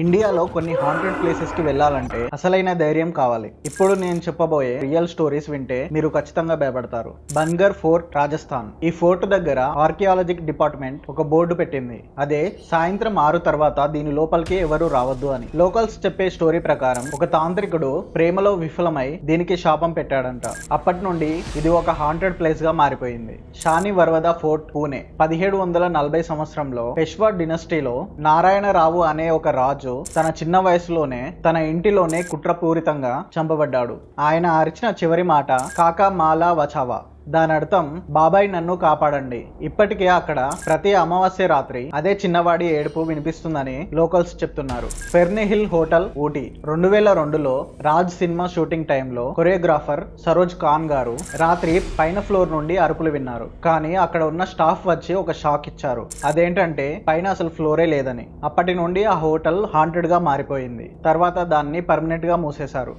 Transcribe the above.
ఇండియాలో కొన్ని haunted places కి వెళ్ళాలంటే అసలైన ధైర్యం కావాలి. ఇప్పుడు నేను చెప్పబోయే రియల్ స్టోరీస్ వింటే మీరు ఖచ్చితంగా భయపడతారు. బన్గర్ ఫోర్ట్, రాజస్థాన్. ఈ ఫోర్ట్ దగ్గర ఆర్కియాలజిక్ డిపార్ట్మెంట్ ఒక బోర్డు పెట్టింది. అదే సాయంత్రం 6 తర్వాత దీని లోపలికి ఎవరు రావద్దు అని. లోకల్స్ చెప్పే స్టోరీ ప్రకారం ఒక తాంత్రికుడు ప్రేమలో విఫలమై దీనికి శాపం పెట్టాడంట. అప్పటి నుండి ఇది ఒక హాంటెడ్ ప్లేస్ గా మారిపోయింది. షాని వర్వద ఫోర్ట్, పూణే. 1740 సంవత్సరంలో పెష్వా డినస్టీలో నారాయణరావు అనే ఒక రాజు తన చిన్న వయసులోనే తన ఇంటిలోనే కుట్రపూరితంగా చంపబడ్డాడు. ఆయన అరిచిన చివరి మాట కాకా మాలా వచావా. దాని అర్థం బాబాయ్ నన్ను కాపాడండి. ఇప్పటికే అక్కడ ప్రతి అమావాస్య రాత్రి అదే చిన్నవాడి ఏడుపు వినిపిస్తుందని లోకల్స్ చెప్తున్నారు. Fernhill hotel, Ooty. 2002లో రాజ్ సినిమా షూటింగ్ టైంలో కొరియోగ్రాఫర్ సరోజ్ ఖాన్ గారు రాత్రి పైన ఫ్లోర్ నుండి అరుపులు విన్నారు. కానీ అక్కడ ఉన్న స్టాఫ్ వచ్చి ఒక షాక్ ఇచ్చారు. అదేంటంటే పైన అసలు ఫ్లోరే లేదని. అప్పటి నుండి ఆ హోటల్ హాంటెడ్ గా మారిపోయింది. తర్వాత దాన్ని పర్మనెంట్ గా మూసేశారు.